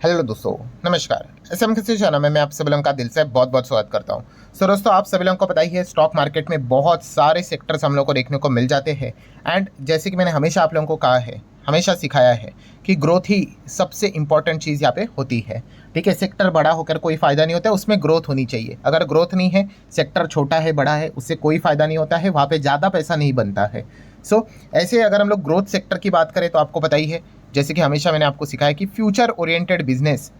Hello दोस्तों, नमस्कार। SM किसी चैनल में मैं आप सभी लोगों का दिल से बहुत बहुत स्वागत करता हूं। सो दोस्तों, आप सभी लोगों को पता ही है स्टॉक मार्केट में बहुत सारे सेक्टर्स हम लोग को देखने को मिल जाते हैं। एंड जैसे कि मैंने हमेशा आप लोगों को कहा है, हमेशा सिखाया है कि ग्रोथ ही सबसे इंपॉर्टेंट चीज़ यहाँ पे होती है। ठीक है, सेक्टर बड़ा होकर कोई फ़ायदा नहीं होता, उसमें ग्रोथ होनी चाहिए। अगर ग्रोथ नहीं है, सेक्टर छोटा है बड़ा है, उससे कोई फ़ायदा नहीं होता है, वहाँ पर ज़्यादा पैसा नहीं बनता है। सो ऐसे अगर हम लोग ग्रोथ सेक्टर की बात करें तो आपको पता ही है, जैसे कि हमेशा मैंने आपको सिखाया कि फ्यूचर ओरिएंटेड बिजनेस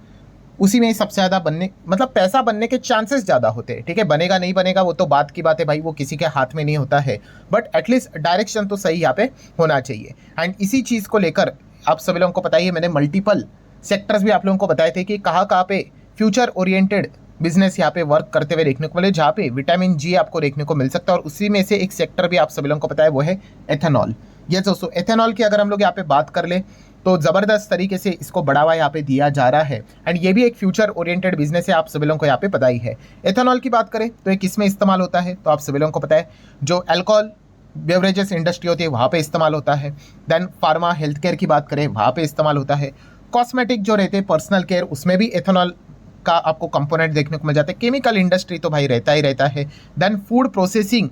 उसी में सबसे ज़्यादा बनने मतलब पैसा बनने के चांसेस ज़्यादा होते हैं। ठीक है, बनेगा नहीं बनेगा वो तो बात की बात है भाई, वो किसी के हाथ में नहीं होता है, बट एटलीस्ट डायरेक्शन तो सही यहाँ पे होना चाहिए। एंड इसी चीज़ को लेकर आप सभी लोगों को पता ही है, मैंने मल्टीपल सेक्टर्स भी आप लोगों को बताए थे कि कहाँ कहाँ पे फ्यूचर ओरिएंटेड बिजनेस यहाँ पे वर्क करते हुए देखने को मिले, जहाँ पे विटामिन जी आपको देखने को मिल सकता है। और उसी में से एक सेक्टर भी आप सभी लोगों को पता है, वो है एथेनॉल। यस दोस्तों, एथेनॉल की अगर हम लोग यहाँ पे बात कर ले तो ज़बरदस्त तरीके से इसको बढ़ावा यहाँ पे दिया जा रहा है। एंड ये भी एक फ्यूचर ओरिएंटेड बिजनेस है, आप सभी लोगों को यहाँ पे पता ही है। एथेनॉल की बात करें तो ये किस में इस्तेमाल होता है, तो आप सभी लोगों को पता है जो अल्कोहल बेवरेजेस इंडस्ट्री होती है वहाँ पे इस्तेमाल होता है। देन फार्मा हेल्थ केयर की बात करें, वहाँ पे इस्तेमाल होता है। कॉस्मेटिक जो रहते हैं पर्सनल केयर, उसमें भी एथेनॉल का आपको कंपोनेंट देखने को मिल जाता है। केमिकल इंडस्ट्री तो भाई रहता ही रहता है। Then food processing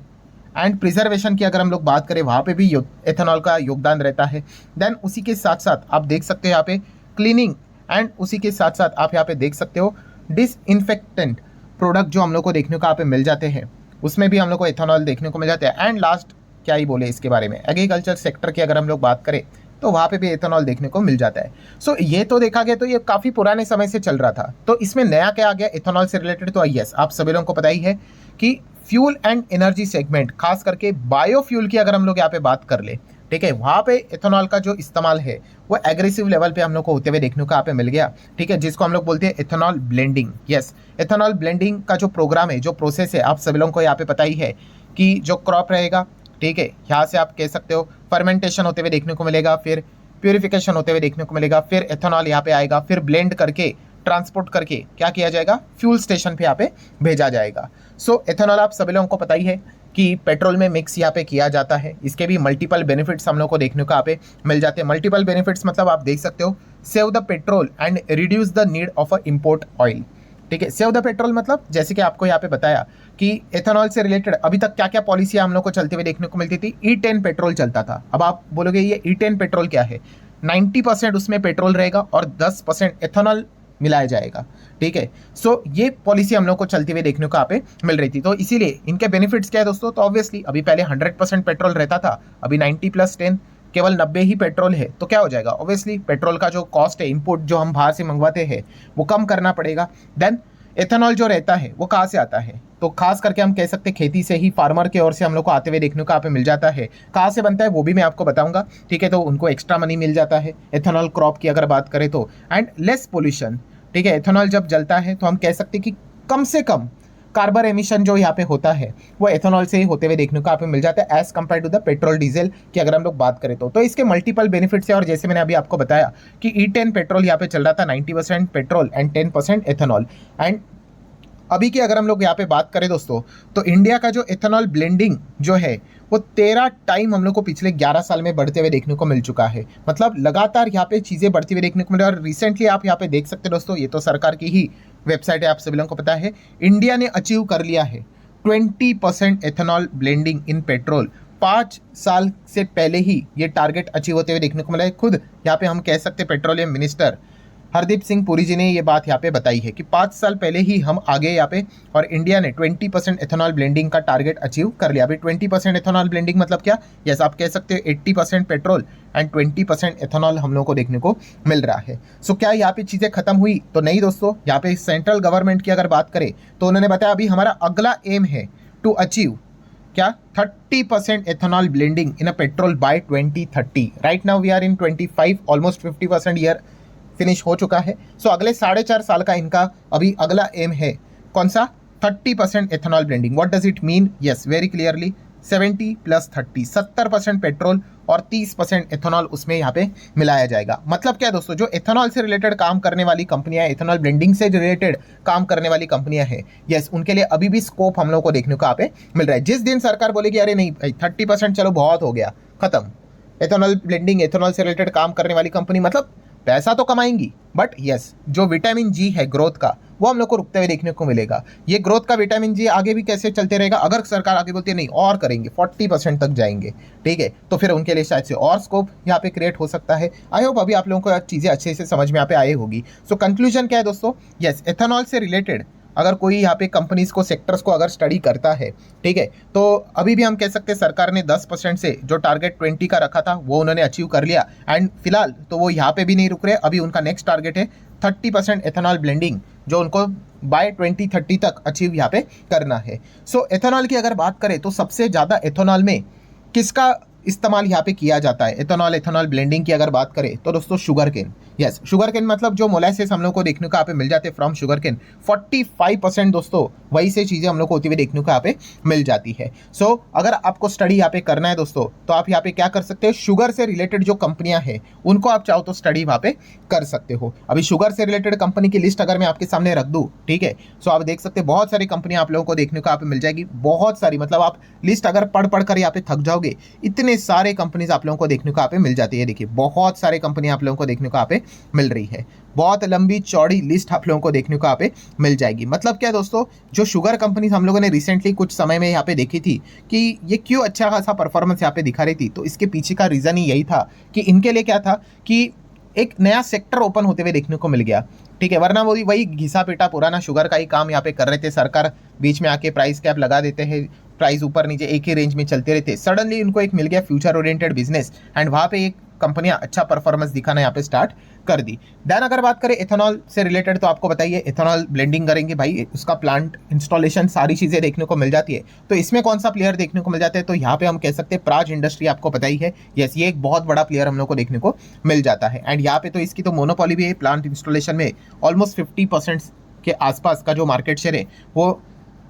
and preservation की अगर हम लोग बात करें, वहाँ पे भी एथेनॉल का योगदान रहता है। देन उसी के साथ साथ आप देख सकते हो यहाँ पे क्लीनिंग, एंड उसी के साथ साथ आप यहाँ पे देख सकते हो डिसइंफेक्टेंट प्रोडक्ट जो हम लोग को देखने को यहाँ पे मिल जाते हैं, उसमें भी हम लोग को एथेनॉल देखने को मिल जाता है। एंड लास्ट क्या ही बोले इसके बारे में, एग्रीकल्चर सेक्टर की अगर हम लोग बात करें तो वहाँ पे भी एथेनॉल देखने को मिल जाता है। सो ये तो देखा गया तो ये काफ़ी पुराने समय से चल रहा था। तो इसमें नया क्या आ गया एथेनॉल से रिलेटेड, तो यस आप सभी लोगों को पता ही है कि फ्यूल एंड एनर्जी सेगमेंट, खास करके बायोफ्यूल की अगर हम लोग यहाँ पे बात कर ले, ठीक है, वहाँ पे एथेनॉल का जो इस्तेमाल है वो एग्रेसिव लेवल पे हम लोग को होते हुए देखने को यहाँ पे मिल गया। ठीक है, जिसको हम लोग बोलते हैं ethanol blending. Yes, ethanol blending का जो प्रोग्राम है, जो प्रोसेस है, आप सभी लोगों को यहाँ पे पता ही है कि जो क्रॉप रहेगा, ठीक है, यहाँ से आप कह सकते हो फर्मेंटेशन होते हुए देखने को मिलेगा, फिर प्यूरिफिकेशन होते हुए देखने को मिलेगा, फिर एथेनॉल यहाँ पे आएगा, फिर ब्लेंड करके ट्रांसपोर्ट करके क्या किया जाएगा, फ्यूल स्टेशन पे यहाँ पे भेजा जाएगा। सो एथेनॉल आप सभी लोगों को पता ही है कि पेट्रोल में मिक्स यहाँ पे किया जाता है। इसके भी मल्टीपल बेनिफिट्स हम लोग को देखने को यहाँ पे मिल जाते हैं। मल्टीपल बेनिफिट्स मतलब आप देख सकते हो, save the petrol and reduce the need of a import oil. ठीक है, सेव द पेट्रोल मतलब जैसे कि आपको यहाँ पे बताया कि एथेनॉल से रिलेटेड अभी तक क्या क्या पॉलिसी हम लोग को चलते हुए देखने को मिलती थी। E10 पेट्रोल चलता था। अब आप बोलोगे ये E10 पेट्रोल क्या है, 90% उसमें पेट्रोल रहेगा और 10% एथेनॉल मिलाया जाएगा। ठीक है, सो ये पॉलिसी हम लोग को चलती हुई देखने को यहाँ पे मिल रही थी। तो इसीलिए इनके बेनिफिट्स क्या है दोस्तों, तो ऑब्वियसली अभी पहले 100% पेट्रोल रहता था, अभी 90+10 केवल 90 ही पेट्रोल है। तो क्या हो जाएगा, ऑब्वियसली पेट्रोल का जो कॉस्ट है, इनपुट जो हम बाहर से मंगवाते हैं वो कम करना पड़ेगा। देन एथेनॉल जो रहता है वो कहाँ से आता है, तो खास करके हम कह सकते हैं खेती से ही, फार्मर के ओर से हम लोग को आते हुए देखने को यहाँ पे मिल जाता है। कहाँ से बनता है वो भी मैं आपको बताऊंगा। ठीक है, तो उनको एक्स्ट्रा मनी मिल जाता है एथेनॉल क्रॉप की अगर बात करें तो। And less pollution. ठीक है, एथेनॉल जब जलता है तो हम कह सकते हैं कि कम से कम कार्बन एमिशन जो यहाँ पे होता है वो एथेनॉल से ही होते हुए देखने को यहाँ पे मिल जाता है, as compare to the petrol diesel की अगर हम लोग बात करें तो इसके मल्टीपल बेनिफिट्स है। और जैसे मैंने अभी आपको बताया कि E10 पेट्रोल यहाँ पे चल रहा था, 90% पेट्रोल एंड 10% एथेनॉल। एंड अभी की अगर हम लोग यहाँ पे बात करें दोस्तों, तो इंडिया का जो एथेनॉल ब्लेंडिंग जो है वो 13 टाइम हम लोग को पिछले 11 साल में बढ़ते हुए देखने को मिल चुका है। मतलब लगातार यहाँ पे चीज़ें बढ़ती हुई देखने को मिल रही है। और रिसेंटली आप यहाँ पे देख सकते हैं दोस्तों, ये तो सरकार की ही वेबसाइट है, आप सभी लोगों को पता है, इंडिया ने अचीव कर लिया है 20% एथेनॉल ब्लेंडिंग इन पेट्रोल। 5 साल से पहले ही ये टारगेट अचीव होते हुए देखने को मिला है। खुद यहाँ पे हम कह सकते हैं पेट्रोलियम मिनिस्टर हरदीप सिंह पुरी जी ने ये बात यहाँ पे बताई है कि 5 साल पहले ही हम आगे यहाँ पे, और इंडिया ने 20% एथेनॉल ब्लेंडिंग का टारगेट अचीव कर लिया। अभी 20% एथेनॉल ब्लेंडिंग मतलब क्या, यस आप कह सकते हो 80% पेट्रोल एंड 20% एथेनॉल हम लोग को देखने को मिल रहा है। सो क्या यहाँ पे चीज़ें खत्म हुई, तो नहीं दोस्तों। यहाँ पे सेंट्रल गवर्नमेंट की अगर बात करें तो उन्होंने बताया अभी हमारा अगला एम है टू अचीव क्या, 30% ethanol blending in a petrol by 2030। Right now we are in 25, almost 50% year finish हो चुका है। सो अगले 4.5 साल का इनका अभी अगला एम है, कौन सा, 30% ethanol blending. What does it mean, yes very clearly 70+30, 70% petrol और 30% एथेनॉल उसमें यहाँ पे मिलाया जाएगा। मतलब क्या दोस्तों, जो एथेनॉल से रिलेटेड काम करने वाली कंपनियां, एथेनॉल ब्लेंडिंग से रिलेटेड काम करने वाली कंपनियां हैं, यस उनके लिए अभी भी स्कोप हम लोग को देखने को यहाँ पे मिल रहा है। जिस दिन सरकार बोलेगी अरे नहीं भाई 30% चलो बहुत हो गया, खत्म, एथेनॉल ब्लेंडिंग, एथेनॉल से रिलेटेड काम करने वाली कंपनी, मतलब पैसा तो कमाएंगी, बट यस जो विटामिन जी है ग्रोथ का, वो हम लोग को रुकते हुए देखने को मिलेगा। ये ग्रोथ का विटामिन जी आगे भी कैसे चलते रहेगा, अगर सरकार आगे बोलती है नहीं और करेंगे 40% तक जाएंगे, ठीक है, तो फिर उनके लिए शायद से और स्कोप यहाँ पे क्रिएट हो सकता है। आई होप अभी आप लोगों को चीज़ें अच्छे से समझ में यहाँ पे आई होगी। सो कंक्लूजन क्या है दोस्तों, यस एथेनॉल से रिलेटेड अगर कोई यहाँ पे कंपनीज को, सेक्टर्स को अगर स्टडी करता है, ठीक है, तो अभी भी हम कह सकते हैं सरकार ने 10% से जो टारगेट 20 का रखा था वो उन्होंने अचीव कर लिया। एंड फिलहाल तो वो यहाँ पे भी नहीं रुक रहे, अभी उनका नेक्स्ट टारगेट है 30% एथेनॉल ब्लेंडिंग, जो उनको बाय 2030 तक अचीव यहाँ पे करना है। सो एथेनॉल की अगर बात करें तो सबसे ज़्यादा एथेनॉल में किसका इस्तेमाल यहाँ पे किया जाता है, एथेनॉल ब्लेंडिंग की अगर बात करें तो दोस्तों sugar cane. Yes sugar cane मतलब जो मोलासेस हम लोग को देखने को यहाँ पे मिल जाते हैं फ्रॉम शुगर केन, 45% दोस्तों वही से चीज़ें हम लोग को होती हुई देखने को यहाँ पे मिल जाती है। सो अगर आपको स्टडी यहाँ पे करना है दोस्तों, तो आप यहाँ पे क्या कर सकते हैं, शुगर से रिलेटेड जो कंपनियां हैं उनको आप चाहो तो स्टडी वहाँ पे कर सकते हो। अभी शुगर से रिलेटेड कंपनी की लिस्ट अगर मैं आपके सामने रख दूँ, ठीक है, सो आप देख सकते हैं बहुत सारी कंपनियां आप लोगों को देखने को यहाँ पे मिल जाएगी, बहुत सारी, मतलब आप लिस्ट अगर पढ़ कर यहाँ पे थक जाओगे, इतने सारे कंपनीज आप लोगों को देखने को यहाँ पे मिल जाती है। देखिए बहुत सारे कंपनी आप लोगों को देखने को यहाँ पे मिल रही है, बहुत लंबी चौड़ी लिस्ट आप लोगों को देखने को यहाँ पे मिल जाएगी। मतलब क्या दोस्तों, जो शुगर कंपनीज हम लोगों ने रिसेंटली कुछ समय में यहाँ पे देखी थी कि ये क्यों अच्छा खासा परफॉर्मेंस यहाँ पे दिखा रही थी, तो इसके पीछे का रीजन ही यही था कि इनके लिए क्या था कि एक नया सेक्टर ओपन होते हुए देखने को मिल गया, ठीक है, वरना वो वही घिसा पीटा पुराना शुगर का ही काम यहाँ पे कर रहे थे। सरकार बीच में आके प्राइस कैप लगा देते हैं, प्राइस ऊपर नीचे एक ही रेंज में चलते रहते। सडनली उनको एक मिल गया फ्यूचर ओरिएंटेड बिजनेस, एंड वहाँ पे एक कंपनियां अच्छा परफॉर्मेंस दिखाना यहाँ पे स्टार्ट कर दी। देन अगर बात करें एथेनॉल से रिलेटेड, तो आपको बताइए एथेनॉल ब्लेंडिंग करेंगे भाई, उसका प्लांट इंस्टॉलेशन सारी चीज़ें देखने को मिल जाती है। तो इसमें कौन सा प्लेयर देखने को मिल जाता है, तो यहाँ पे हम कह सकते हैं प्राज इंडस्ट्री, आपको पता ही है, यस ये एक बहुत बड़ा प्लेयर हम लोग को देखने को मिल जाता है। एंड यहाँ पे तो इसकी तो मोनोपोली भी है प्लांट इंस्टॉलेशन में, ऑलमोस्ट 50% के आसपास का जो मार्केट शेयर है वो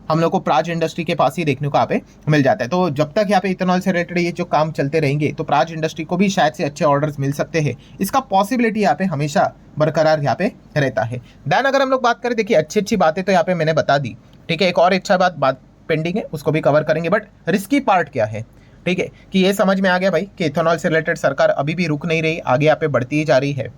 हम लोग को प्राज इंडस्ट्री के पास ही देखने को यहाँ पे मिल जाता है। तो जब तक यहाँ पे इथेनॉल से रिलेटेड ये जो काम चलते रहेंगे, तो प्राज इंडस्ट्री को भी शायद से अच्छे ऑर्डर्स मिल सकते हैं, इसका पॉसिबिलिटी यहाँ पे हमेशा बरकरार यहाँ पे रहता है। देन अगर हम लोग बात करें, देखिए अच्छी बातें तो यहाँ पे मैंने बता दी, ठीक है, एक और अच्छा बात पेंडिंग है, उसको भी कवर करेंगे, बट रिस्की पार्ट क्या है, ठीक है, कि ये समझ में आ गया भाई कि इथेनॉल से रिलेटेड सरकार अभी भी रुक नहीं रही, आगे यहाँ पे बढ़ती ही जा रही है,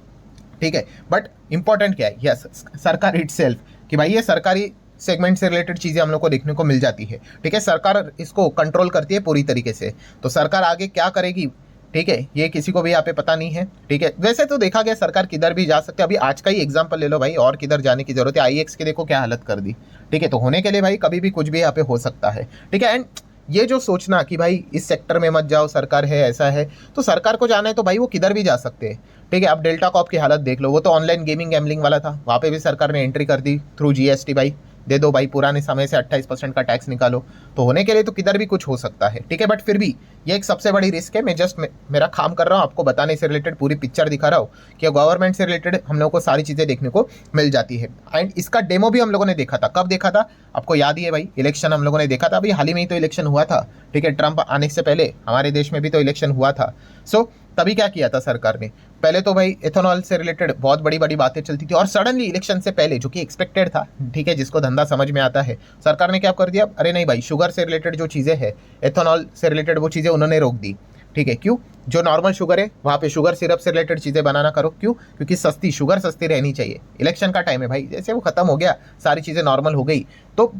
ठीक है, बट इंपॉर्टेंट क्या है, यस सरकार इटसेल्फ, कि भाई ये सरकारी सेगमेंट से रिलेटेड चीज़ें हम लोग को देखने को मिल जाती है, ठीक है, सरकार इसको कंट्रोल करती है पूरी तरीके से। तो सरकार आगे क्या करेगी, ठीक है, ये किसी को भी यहाँ पे पता नहीं है, ठीक है। वैसे तो देखा गया सरकार किधर भी जा सकते है, अभी आज का ही एग्जांपल ले लो भाई, और किधर जाने की जरूरत है, आईएक्स की देखो क्या हालत कर दी, ठीक है, तो होने के लिए भाई कभी भी कुछ भी यहाँ पे हो सकता है, ठीक है। एंड ये जो सोचना कि भाई इस सेक्टर में मत जाओ, सरकार है ऐसा है, तो सरकार को जाना है तो भाई वो किधर भी जा सकते हैं, ठीक है। अब डेल्टा कॉप की हालत देख लो, वो तो ऑनलाइन गेमिंग गैम्बलिंग वाला था, वहाँ पे भी सरकार ने एंट्री कर दी थ्रू जीएसटी, भाई दे दो भाई, पुराने समय से 28% का टैक्स निकालो, तो होने के लिए तो किधर भी कुछ हो सकता है, ठीक है। बट फिर भी ये एक सबसे बड़ी रिस्क है, मैं जस्ट मेरा काम कर रहा हूँ, आपको बताने से रिलेटेड पूरी पिक्चर दिखा रहा हूँ कि गवर्नमेंट से रिलेटेड हम लोगों को सारी चीज़ें देखने को मिल जाती है। एंड इसका डेमो भी हम लोगों ने देखा था, कब देखा था आपको याद ही है भाई, इलेक्शन हम लोगों ने देखा था, अभी हाल ही में ही तो इलेक्शन हुआ था, ठीक है, ट्रंप आने से पहले हमारे देश में भी तो इलेक्शन हुआ था। सो तभी क्या किया था सरकार ने, पहले तो भाई एथेनॉल से रिलेटेड बहुत बड़ी बड़ी बातें चलती थी, और सडनली इलेक्शन से पहले, जो कि एक्सपेक्टेड था, ठीक है, जिसको धंधा समझ में आता है, सरकार ने क्या कर दिया, अरे नहीं भाई शुगर से रिलेटेड जो चीज़ें हैं, एथेनॉल से रिलेटेड वो चीज़ें उन्होंने रोक दी, ठीक है। क्यों, जो नॉर्मल शुगर है वहाँ पे शुगर सिरप से रिलेटेड चीज़ें बनाना करो, क्यों, क्योंकि सस्ती शुगर सस्ती रहनी चाहिए, इलेक्शन का टाइम है भाई, जैसे वो खत्म हो गया, सारी चीज़ें नॉर्मल हो गई। तो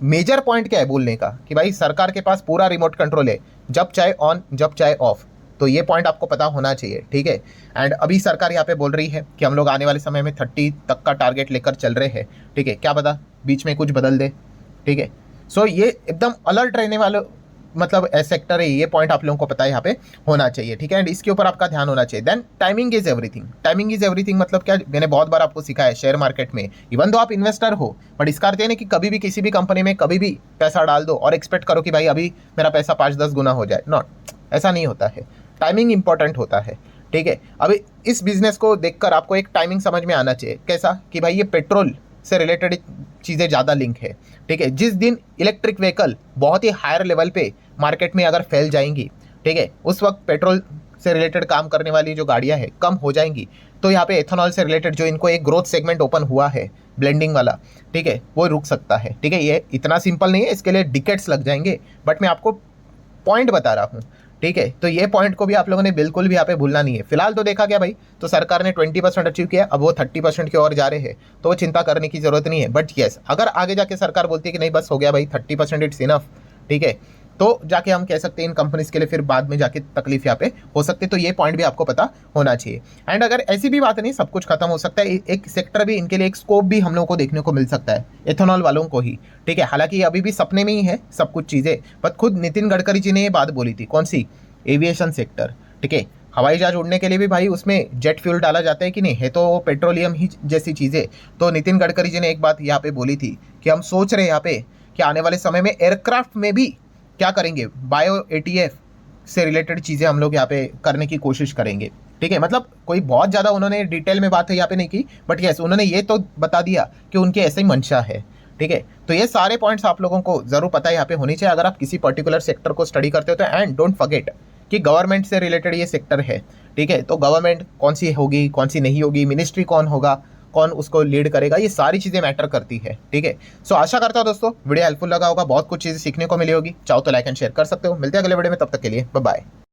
मेजर पॉइंट क्या है बोलने का, कि भाई सरकार के पास पूरा रिमोट कंट्रोल है, जब चाहे ऑन जब चाहे ऑफ, तो ये पॉइंट आपको पता होना चाहिए, ठीक है। एंड अभी सरकार यहाँ पे बोल रही है कि हम लोग आने वाले समय में 30 तक का टारगेट लेकर चल रहे हैं, ठीक है, क्या पता बीच में कुछ बदल दे, ठीक है। सो ये एकदम अलर्ट रहने वाले मतलब सेक्टर है, ये पॉइंट आप लोगों को पता है यहाँ पे होना चाहिए, ठीक है। एंड इसके ऊपर आपका ध्यान होना चाहिए। Then timing is everything, timing is everything मतलब क्या, मैंने बहुत बार आपको सिखाया है, शेयर मार्केट में इवन दो आप इन्वेस्टर हो, बट इसका अर्थ है नहीं कि कभी भी किसी भी कंपनी में कभी भी पैसा डाल दो और एक्सपेक्ट करो कि भाई अभी मेरा पैसा 5-10 गुना हो जाए, नॉट, ऐसा नहीं होता है, टाइमिंग इंपॉर्टेंट होता है, ठीक है। अभी इस बिजनेस को देखकर आपको एक टाइमिंग समझ में आना चाहिए, कैसा, कि भाई ये पेट्रोल से रिलेटेड चीज़ें ज़्यादा लिंक है, ठीक है। जिस दिन इलेक्ट्रिक व्हीकल बहुत ही हायर लेवल पे मार्केट में अगर फैल जाएंगी, ठीक है, उस वक्त पेट्रोल से रिलेटेड काम करने वाली जो गाड़ियां हैं कम हो जाएंगी, तो यहाँ पे एथेनॉल से रिलेटेड जो इनको एक ग्रोथ सेगमेंट ओपन हुआ है ब्लेंडिंग वाला, ठीक है, वो रुक सकता है, ठीक है। ये इतना सिंपल नहीं है, इसके लिए डिकेड्स लग जाएंगे, बट मैं आपको पॉइंट बता रहा हूँ, ठीक है, तो ये पॉइंट को भी आप लोगों ने बिल्कुल भी यहाँ पे भूलना नहीं है। फिलहाल तो देखा गया भाई, तो सरकार ने 20% अचीव किया, अब वो 30% की ओर जा रहे हैं, तो वो चिंता करने की जरूरत नहीं है। बट यस, अगर आगे जाके सरकार बोलती है कि नहीं बस हो गया भाई 30% इट्स इनफ, ठीक है, तो जाके हम कह सकते हैं इन कंपनीज के लिए फिर बाद में जाके तकलीफ यहाँ पे हो सकती है। तो ये पॉइंट भी आपको पता होना चाहिए। एंड अगर ऐसी भी बात नहीं सब कुछ खत्म हो सकता है, एक सेक्टर भी इनके लिए, एक स्कोप भी हम लोग को देखने को मिल सकता है, एथेनॉल वालों को ही, ठीक है। हालांकि अभी भी सपने में ही है सब कुछ चीज़ें, पर खुद नितिन गडकरी जी ने ये बात बोली थी, कौन सी, एविएशन सेक्टर, ठीक है। हवाई जहाज उड़ने के लिए भी भाई उसमें जेट फ्यूल डाला जाता है कि नहीं, है तो पेट्रोलियम ही जैसी चीज़ें। तो नितिन गडकरी जी ने एक बात यहाँ पे बोली थी कि हम सोच रहे हैं यहाँ पे कि आने वाले समय में एयरक्राफ्ट में भी क्या करेंगे, बायो एटीएफ से रिलेटेड चीज़ें हम लोग यहाँ पे करने की कोशिश करेंगे, ठीक है। मतलब कोई बहुत ज़्यादा उन्होंने डिटेल में बात है यहाँ पे नहीं की, बट यस उन्होंने ये तो बता दिया कि उनकी ऐसे ही मंशा है, ठीक है। तो ये सारे पॉइंट्स आप लोगों को जरूर पता है यहाँ पे होनी चाहिए अगर आप किसी पर्टिकुलर सेक्टर को स्टडी करते हो तो। एंड डोंट फॉरगेट कि गवर्नमेंट से रिलेटेड ये सेक्टर है, ठीक है। तो गवर्नमेंट कौन सी होगी, कौन सी नहीं होगी, मिनिस्ट्री कौन होगा, कौन उसको लीड करेगा, ये सारी चीज़ें मैटर करती है, ठीक है। सो आशा करता हूँ दोस्तों वीडियो हेल्पफुल लगा होगा, बहुत कुछ चीज़ें सीखने को मिली होगी। चाहो तो लाइक एंड शेयर कर सकते हो। मिलते हैं अगले वीडियो में, तब तक के लिए बाय बाय।